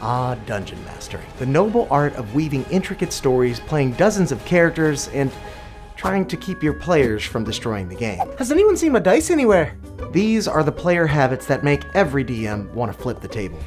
Dungeon mastering. The noble art of weaving intricate stories, playing dozens of characters, and trying to keep your players from destroying the game. Has anyone seen my dice anywhere? These are the player habits that make every DM want to flip the table.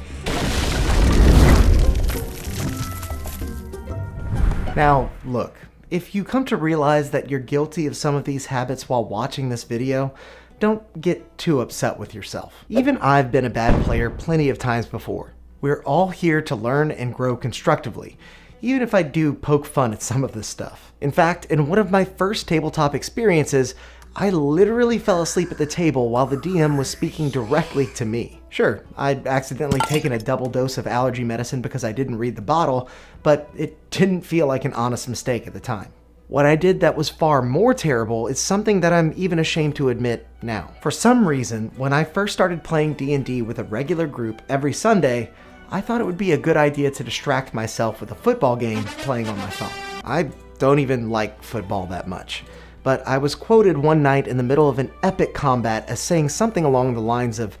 Now, look, if you come to realize that you're guilty of some of these habits while watching this video, don't get too upset with yourself. Even I've been a bad player plenty of times before. We're all here to learn and grow constructively, even if I do poke fun at some of this stuff. In fact, in one of my first tabletop experiences, I literally fell asleep at the table while the DM was speaking directly to me. Sure, I'd accidentally taken a double dose of allergy medicine because I didn't read the bottle, but it didn't feel like an honest mistake at the time. What I did that was far more terrible is something that I'm even ashamed to admit now. For some reason, when I first started playing D&D with a regular group every Sunday, I thought it would be a good idea to distract myself with a football game playing on my phone. I don't even like football that much, but I was quoted one night in the middle of an epic combat as saying something along the lines of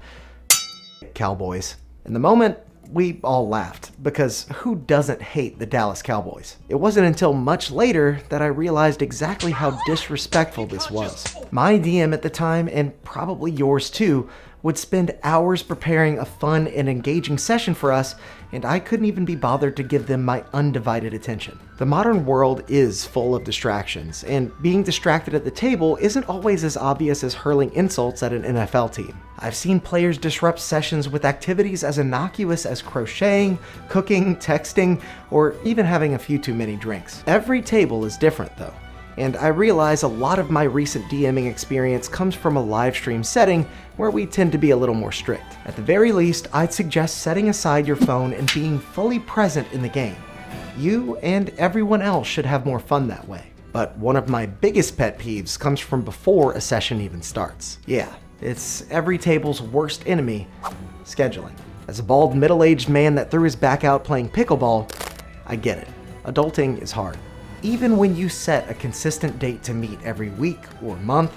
Cowboys. In the moment, we all laughed, because who doesn't hate the Dallas Cowboys? It wasn't until much later that I realized exactly how disrespectful this was. My DM at the time, and probably yours too, would spend hours preparing a fun and engaging session for us, and I couldn't even be bothered to give them my undivided attention. The modern world is full of distractions, and being distracted at the table isn't always as obvious as hurling insults at an NFL team. I've seen players disrupt sessions with activities as innocuous as crocheting, cooking, texting, or even having a few too many drinks. Every table is different though, and I realize a lot of my recent DMing experience comes from a live stream setting where we tend to be a little more strict. At the very least, I'd suggest setting aside your phone and being fully present in the game. You and everyone else should have more fun that way. But one of my biggest pet peeves comes from before a session even starts. Yeah, it's every table's worst enemy, scheduling. As a bald middle-aged man that threw his back out playing pickleball, I get it. Adulting is hard. Even when you set a consistent date to meet every week or month,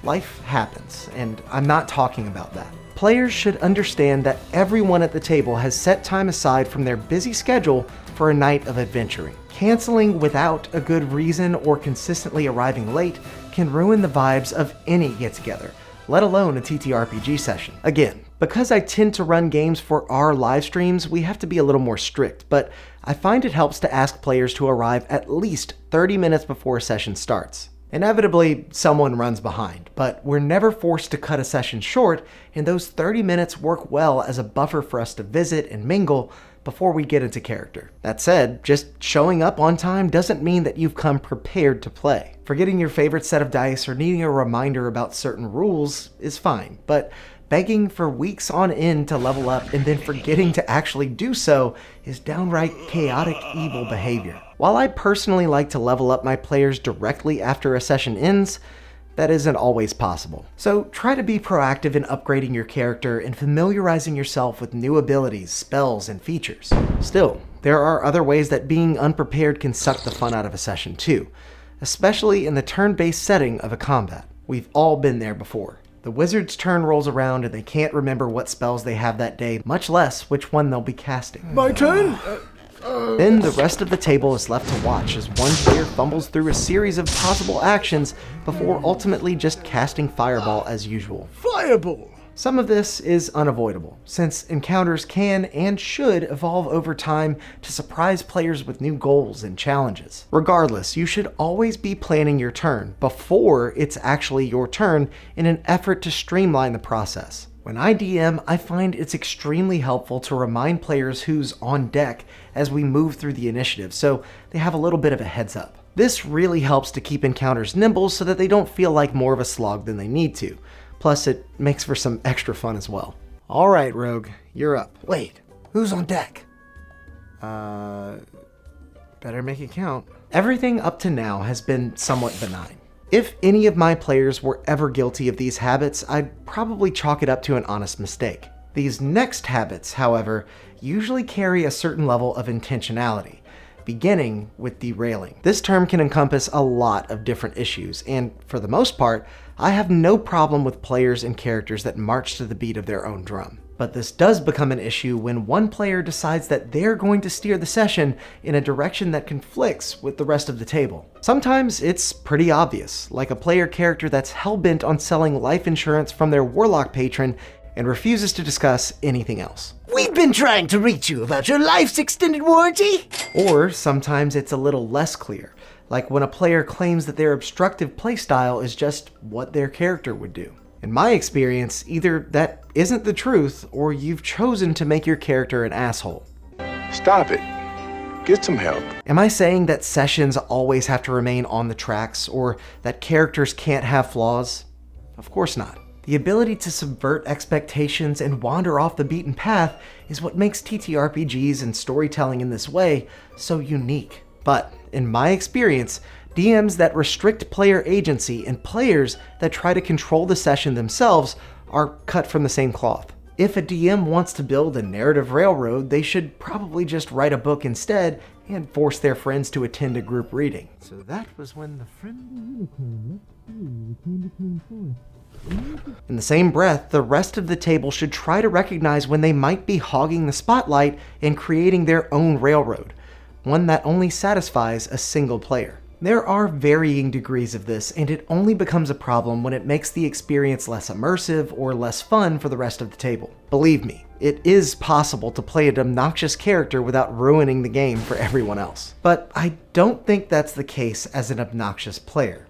life happens, and I'm not talking about that. Players should understand that everyone at the table has set time aside from their busy schedule for a night of adventuring. Canceling without a good reason or consistently arriving late can ruin the vibes of any get-together, let alone a TTRPG session. Again, because I tend to run games for our live streams, we have to be a little more strict, but I find it helps to ask players to arrive at least 30 minutes before a session starts. Inevitably, someone runs behind, but we're never forced to cut a session short, and those 30 minutes work well as a buffer for us to visit and mingle before we get into character. That said, just showing up on time doesn't mean that you've come prepared to play. Forgetting your favorite set of dice or needing a reminder about certain rules is fine, but begging for weeks on end to level up and then forgetting to actually do so is downright chaotic evil behavior. While I personally like to level up my players directly after a session ends, that isn't always possible. So try to be proactive in upgrading your character and familiarizing yourself with new abilities, spells, and features. Still, there are other ways that being unprepared can suck the fun out of a session too, especially in the turn-based setting of a combat. We've all been there before. The wizard's turn rolls around and they can't remember what spells they have that day, much less which one they'll be casting. My turn? Then the rest of the table is left to watch as one player fumbles through a series of possible actions before ultimately just casting Fireball as usual. Fireball! Some of this is unavoidable, since encounters can and should evolve over time to surprise players with new goals and challenges. Regardless, you should always be planning your turn before it's actually your turn in an effort to streamline the process. When I DM, I find it's extremely helpful to remind players who's on deck as we move through the initiative, so they have a little bit of a heads up. This really helps to keep encounters nimble so that they don't feel like more of a slog than they need to. Plus, it makes for some extra fun as well. All right, Rogue, you're up. Wait, who's on deck? Better make it count. Everything up to now has been somewhat benign. If any of my players were ever guilty of these habits, I'd probably chalk it up to an honest mistake. These next habits, however, usually carry a certain level of intentionality, beginning with derailing. This term can encompass a lot of different issues, and for the most part, I have no problem with players and characters that march to the beat of their own drum. But this does become an issue when one player decides that they're going to steer the session in a direction that conflicts with the rest of the table. Sometimes it's pretty obvious, like a player character that's hell-bent on selling life insurance from their warlock patron and refuses to discuss anything else. We've been trying to reach you about your life's extended warranty. Or sometimes it's a little less clear, like when a player claims that their obstructive playstyle is just what their character would do. In my experience, either that isn't the truth, or you've chosen to make your character an asshole. Stop it. Get some help. Am I saying that sessions always have to remain on the tracks, or that characters can't have flaws? Of course not. The ability to subvert expectations and wander off the beaten path is what makes TTRPGs and storytelling in this way so unique. But, in my experience, DMs that restrict player agency and players that try to control the session themselves are cut from the same cloth. If a DM wants to build a narrative railroad, they should probably just write a book instead and force their friends to attend a group reading. So that was when the friend... In the same breath, the rest of the table should try to recognize when they might be hogging the spotlight and creating their own railroad, one that only satisfies a single player. There are varying degrees of this, and it only becomes a problem when it makes the experience less immersive or less fun for the rest of the table. Believe me, it is possible to play an obnoxious character without ruining the game for everyone else. But I don't think that's the case as an obnoxious player,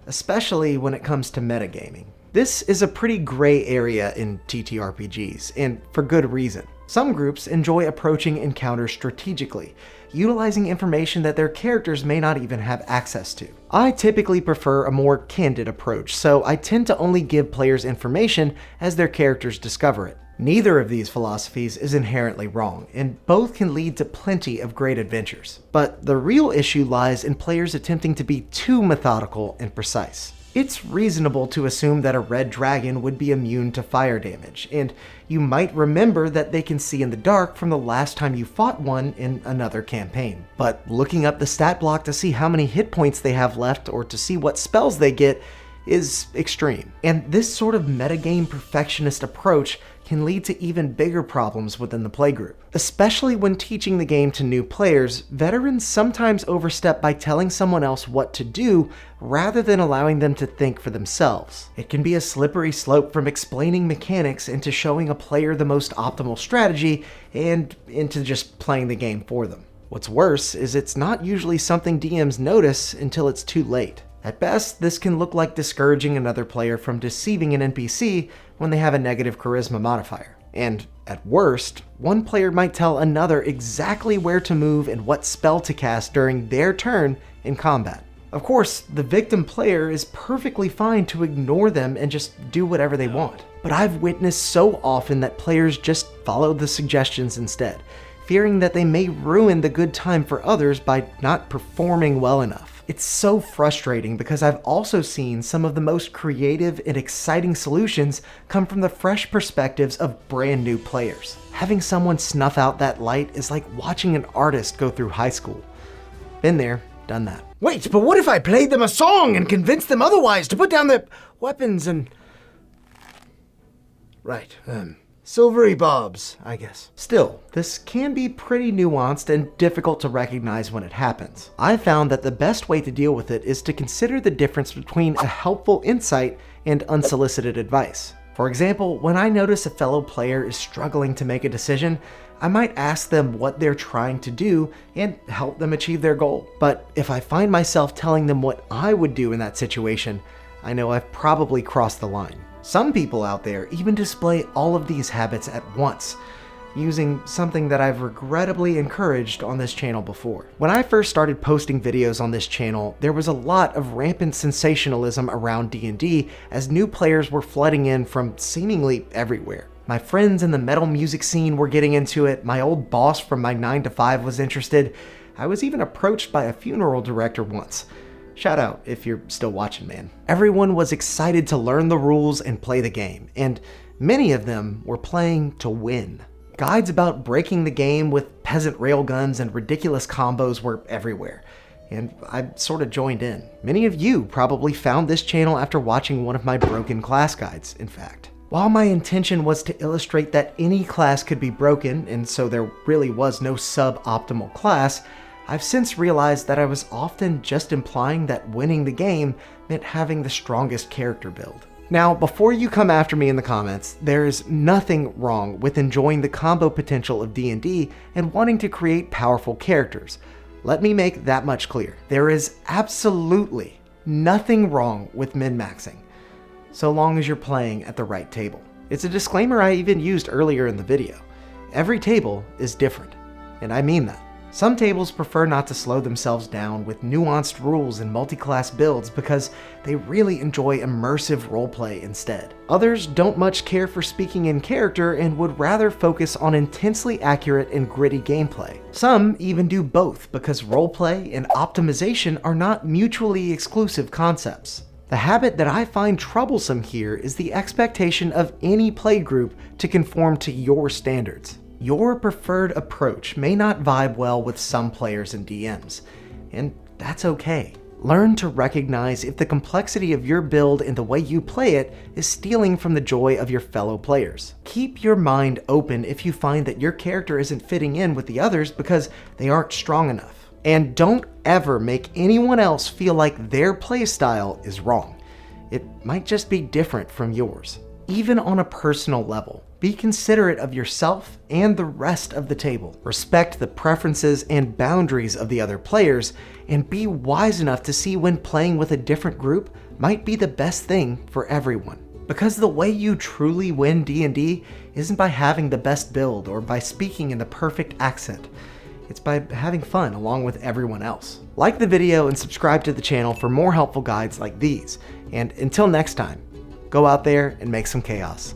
especially when it comes to metagaming. This is a pretty gray area in TTRPGs, and for good reason. Some groups enjoy approaching encounters strategically, utilizing information that their characters may not even have access to. I typically prefer a more candid approach, so I tend to only give players information as their characters discover it. Neither of these philosophies is inherently wrong, and both can lead to plenty of great adventures. But the real issue lies in players attempting to be too methodical and precise. It's reasonable to assume that a red dragon would be immune to fire damage, and you might remember that they can see in the dark from the last time you fought one in another campaign. But looking up the stat block to see how many hit points they have left or to see what spells they get is extreme. And this sort of metagame perfectionist approach can lead to even bigger problems within the playgroup. Especially when teaching the game to new players, veterans sometimes overstep by telling someone else what to do rather than allowing them to think for themselves. It can be a slippery slope from explaining mechanics into showing a player the most optimal strategy and into just playing the game for them. What's worse is it's not usually something DMs notice until it's too late. At best, this can look like discouraging another player from deceiving an NPC when they have a negative charisma modifier. And at worst, one player might tell another exactly where to move and what spell to cast during their turn in combat. Of course, the victim player is perfectly fine to ignore them and just do whatever they want. But I've witnessed so often that players just follow the suggestions instead, fearing that they may ruin the good time for others by not performing well enough. It's so frustrating because I've also seen some of the most creative and exciting solutions come from the fresh perspectives of brand new players. Having someone snuff out that light is like watching an artist go through high school. Been there, done that. Wait, but what if I played them a song and convinced them otherwise to put down their weapons and... Right, silvery bobs, I guess. Still, this can be pretty nuanced and difficult to recognize when it happens. I found that the best way to deal with it is to consider the difference between a helpful insight and unsolicited advice. For example, when I notice a fellow player is struggling to make a decision, I might ask them what they're trying to do and help them achieve their goal. But if I find myself telling them what I would do in that situation, I know I've probably crossed the line. Some people out there even display all of these habits at once, using something that I've regrettably encouraged on this channel before. When I first started posting videos on this channel, there was a lot of rampant sensationalism around D&D as new players were flooding in from seemingly everywhere. My friends in the metal music scene were getting into it, my old boss from my 9 to 5 was interested, I was even approached by a funeral director once. Shout out if you're still watching, man. Everyone was excited to learn the rules and play the game, and many of them were playing to win. Guides about breaking the game with peasant railguns and ridiculous combos were everywhere, and I sort of joined in. Many of you probably found this channel after watching one of my broken class guides, in fact. While my intention was to illustrate that any class could be broken, and so there really was no suboptimal class, I've since realized that I was often just implying that winning the game meant having the strongest character build. Now, before you come after me in the comments, there is nothing wrong with enjoying the combo potential of D&D and wanting to create powerful characters. Let me make that much clear. There is absolutely nothing wrong with min-maxing, so long as you're playing at the right table. It's a disclaimer I even used earlier in the video. Every table is different, and I mean that. Some tables prefer not to slow themselves down with nuanced rules and multi-class builds because they really enjoy immersive roleplay instead. Others don't much care for speaking in character and would rather focus on intensely accurate and gritty gameplay. Some even do both because roleplay and optimization are not mutually exclusive concepts. The habit that I find troublesome here is the expectation of any play group to conform to your standards. Your preferred approach may not vibe well with some players and DMs, and that's okay. Learn to recognize if the complexity of your build and the way you play it is stealing from the joy of your fellow players. Keep your mind open if you find that your character isn't fitting in with the others because they aren't strong enough. And don't ever make anyone else feel like their playstyle is wrong. It might just be different from yours. Even on a personal level, be considerate of yourself and the rest of the table. Respect the preferences and boundaries of the other players, and be wise enough to see when playing with a different group might be the best thing for everyone. Because the way you truly win D&D isn't by having the best build or by speaking in the perfect accent. It's by having fun along with everyone else. Like the video and subscribe to the channel for more helpful guides like these. And until next time, go out there and make some chaos.